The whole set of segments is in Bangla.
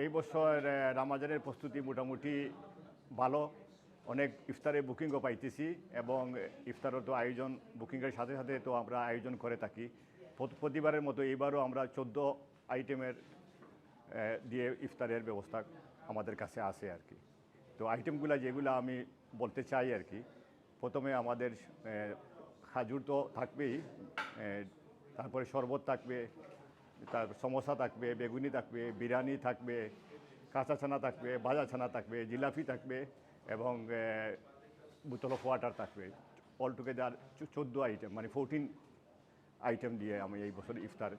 এই বছর রামাজানের প্রস্তুতি মোটামুটি ভালো। অনেক ইফতারে বুকিংও পাইতেছি এবং ইফতারও তো আয়োজন বুকিংয়ের সাথে সাথে তো আমরা আয়োজন করে থাকি। প্রতিবারের মতো এইবারও আমরা 14 আইটেমের দিয়ে ইফতারের ব্যবস্থা আমাদের কাছে আছে আর কি। তো আইটেমগুলো যেগুলো আমি বলতে চাই আর কি, প্রথমে আমাদের খাজুর তো থাকবেই, তারপরে শরবত থাকবে, তারপর সমোসা থাকবে, বেগুনি থাকবে, বিরিয়ানি থাকবে, কাঁচা ছানা থাকবে, ভাজা ছানা থাকবে, জিলাপি থাকবে এবং বোতল অফ ওয়াটার থাকবে। অল টুগেদার 14 আইটেম, মানে 14 আইটেম দিয়ে আমি এই বছর ইফতার,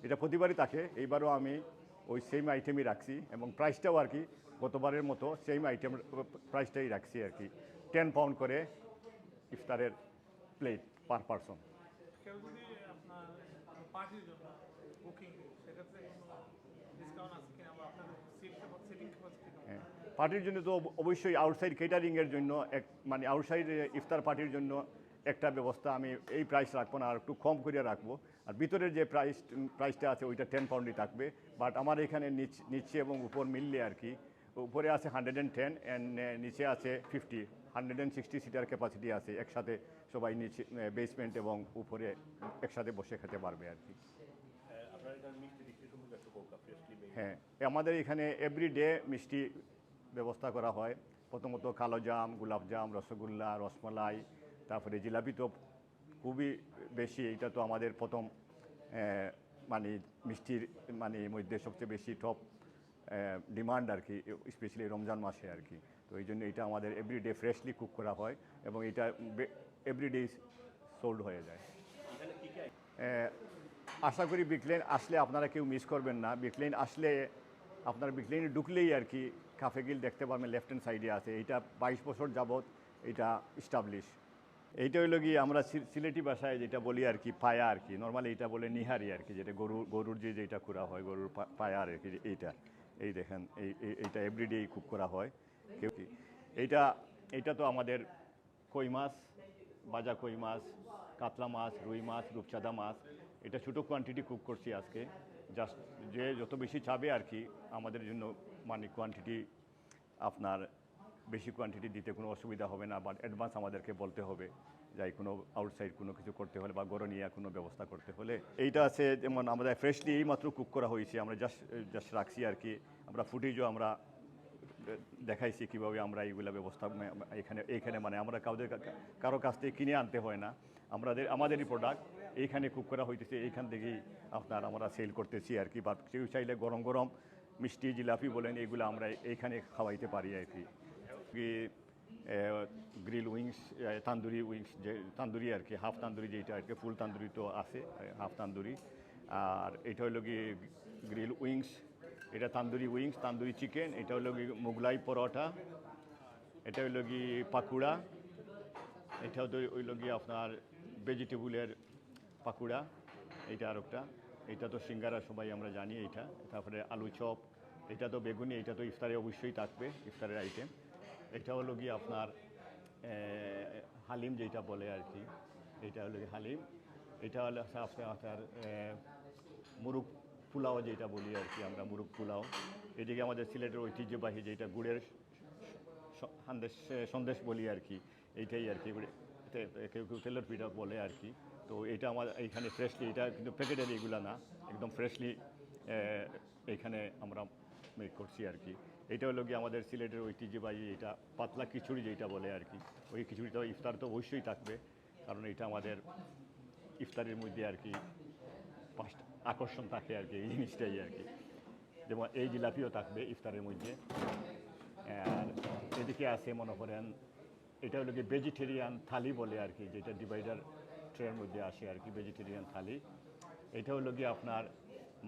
এটা প্রতিবারই থাকে, এইবারও আমি ওই সেম আইটেমই রাখছি এবং প্রাইসটাও আর কি গতবারের মতো সেম আইটেম প্রাইসটাই রাখছি আর কি। 10 পাউন্ড করে ইফতারের প্লেট পার পারসন। কেউ যদি আপনার পার্টির জন্য বুকিং, সেক্ষেত্রে কোনো ডিসকাউন্ট আছে কিনা বা আপনার সিটিং ক্যাপাসিটি কেমন? পার্টির জন্য তো অবশ্যই আউটসাইড কেটারিংয়ের জন্য মানে আউটসাইড ইফতার পার্টির জন্য একটা ব্যবস্থা আমি এই প্রাইস রাখবো না, আর একটু কম করে রাখবো। আর ভিতরের যে প্রাইসটা আছে ওইটা 10 পাউন্ডই থাকবে। বাট আমার এখানে নিচে এবং উপর মিললে আর কি, উপরে আছে 110 অ্যান্ড নিচে আছে 50, 160 সিটার ক্যাপাসিটি আছে। একসাথে সবাই নিচে বেসমেন্ট এবং উপরে একসাথে বসে খেতে পারবে আর কি। হ্যাঁ, আমাদের এখানে এভরিডে মিষ্টি ব্যবস্থা করা হয়। প্রথমত কালো জাম, গোলাপ জাম, রসগোল্লা, রসমালাই, তারপরে জিলাপি তো খুবই বেশি। এটা তো আমাদের প্রথম মানে মিষ্টির মানে মধ্যে সবচেয়ে বেশি টপ ডিমান্ড আর কি, স্পেশালি রমজান মাসে আর কি। তো এই জন্য এটা আমাদের এভরিডে ফ্রেশলি কুক করা হয় এবং এটা এভরিডে সোল্ড হয়ে যায়। আশা করি বিকলেন আসলে আপনারা কেউ মিস করবেন না। বিকলেন আসলে আপনার বিকলেনে ঢুকলেই আর কি কাফে গিল দেখতে পারবেন, লেফট হ্যান্ড সাইডে আছে। এইটা 22 বছর যাবৎ এটা স্টাবলিশ। এইটা হইল গিয়ে আমরা সিলেটি ভাষায় যেটা বলি আর কি পায়া আর কি, নর্মালি এটা বলে নিহারি আর কি, যেটা গরুর যেটা করা হয়, গরুর পায়া আর কি। এই দেখেন এইটা এভরিডে কুক করা হয় কেউ কি। এইটা তো আমাদের কই মাছ, বাজা কই মাছ, কাতলা মাছ, রুই মাছ, রূপচাঁদা মাছ, এটা ছোটো কোয়ান্টিটি কুক করছি আজকে। জাস্ট যে যত বেশি চাবে আর কি আমাদের জন্য, মানে কোয়ান্টিটি আপনার বেশি কোয়ান্টিটি দিতে কোনো অসুবিধা হবে না, বাট অ্যাডভান্স আমাদেরকে বলতে হবে যাই কোনো আউটসাইড কোনো কিছু করতে হলে বা গরম নিয়ে কোনো ব্যবস্থা করতে হলে। এইটা আছে যেমন আমাদের ফ্রেশলি এইমাত্র কুক করা হয়েছে, আমরা জাস্ট রাখছি আর কি। আমরা ফুটেজও আমরা দেখাইছি কীভাবে আমরা এইগুলো ব্যবস্থা এইখানে মানে আমরা কারো কাছ থেকে কিনে আনতে হয় না, আমাদেরই প্রোডাক্ট এইখানে কুক করা হইতেছে, এইখান থেকেই আমরা সেল করতেছি আর কি। বা কেউ চাইলে গরম গরম মিষ্টি জিলাপি বলেন এগুলো আমরা এইখানে খাওয়াইতে পারি আর কি। গ্রিল উইংস, তান্দুরি উইংস, যে তান্দুরি আর কি, হাফ তান্দুরি যেটা আর কি, ফুল তান্দুরি তো আছে, হাফ তান্দুরি। আর এটা হলো কি গ্রিল উইংস, এটা তান্দুরি উইংস, তান্দুরি চিকেন। এটা হলো কি মোগলাই পরোটা, এটা হলো কি পাকুড়া, এটা হইল গিয়ে আপনার ভেজিটেবলের পাকুড়া, এইটা আর একটা। এটা তো সিঙ্গারা সবাই আমরা জানি এইটা। তারপরে আলু চপ, এটা তো বেগুনি, এটা তো ইফতারে অবশ্যই থাকবে, ইফতারের আইটেম। এটা হলো গিয়ে আপনার হালিম যেটা বলে আর কি, এটা হলো গিয়ে হালিম। এটা হলো আপনার মুরগ পোলাও যেটা বলি আর কি আমরা, মুরগ পোলাও। এদিকে আমাদের সিলেটের ঐতিহ্যবাহী যেটা গুড়ের সন্দেশ বলি আর কি, এইটাই আর কি, কেউ কেউ তেলের পিঠা বলে আর কি। তো এটা আমার এইখানে ফ্রেশলি, এটা কিন্তু প্যাকেটের এগুলো না, একদম ফ্রেশলি এইখানে আমরা মেক করছি আর কি। এটা হলো গিয়ে আমাদের সিলেটের ঐতিহ্যবাহী এটা পাতলা খিচুড়ি যেটা বলে আর কি। ওই খিচুড়িটা ইফতার তো অবশ্যই থাকবে, কারণ এটা আমাদের ইফতারের মধ্যে আর কি ফার্স্ট আকর্ষণ থাকে আর কি, এই জিনিসটাই আর কি। যেমন এই জিলাপিও থাকবে ইফতারের মধ্যে। আর এদিকে আছে মনে করেন এটা হলো কি ভেজিটেরিয়ান থালি বলে আর কি, যেটা ডিভাইডার ট্রের মধ্যে আসে আর কি, ভেজিটেরিয়ান থালি। এটা হলো কি আপনার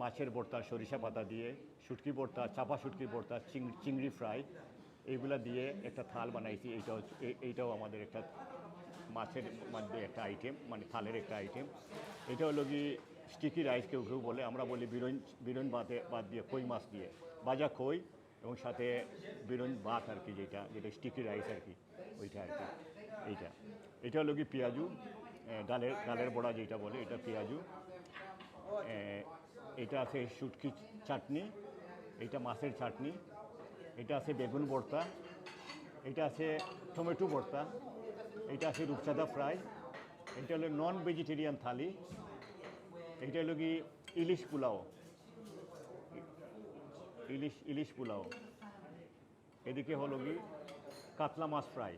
মাছের ভর্তা সরিষা পাতা দিয়ে, শুটকি ভর্তা, চাপা শুটকি ভর্তা, চিংড়ি ফ্রাই, এইগুলা দিয়ে একটা থাল বানাইছি। এইটাও আমাদের একটা মাছের মধ্যে একটা আইটেম, মানে থালের একটা আইটেম। এটা হলো কি স্টিকি রাইস কেউ কেউ বলে, আমরা বলি বিরন বাদ দিয়ে কই মাছ দিয়ে ভাজা কই এবং সাথে বিরন ভাত আর কি, যেটা স্টিকি রাইস আর কি, ওইটা আর কি। এটা হলো কি পেঁয়াজু, ডালের বড়া যেটা বলে, এটা পেঁয়াজু। এটা আছে শুটকি চাটনি, এইটা মাছের চাটনি, এটা আছে বেগুন ভর্তা, এটা আছে টমেটো ভর্তা, এটা আছে রূপচাঁদা ফ্রাই, এটা হলো নন ভেজিটেরিয়ান থালি, এটা হলো কি ইলিশ পোলাও, ইলিশ পোলাও, এদিকে হলো কি কাতলা মাছ ফ্রাই।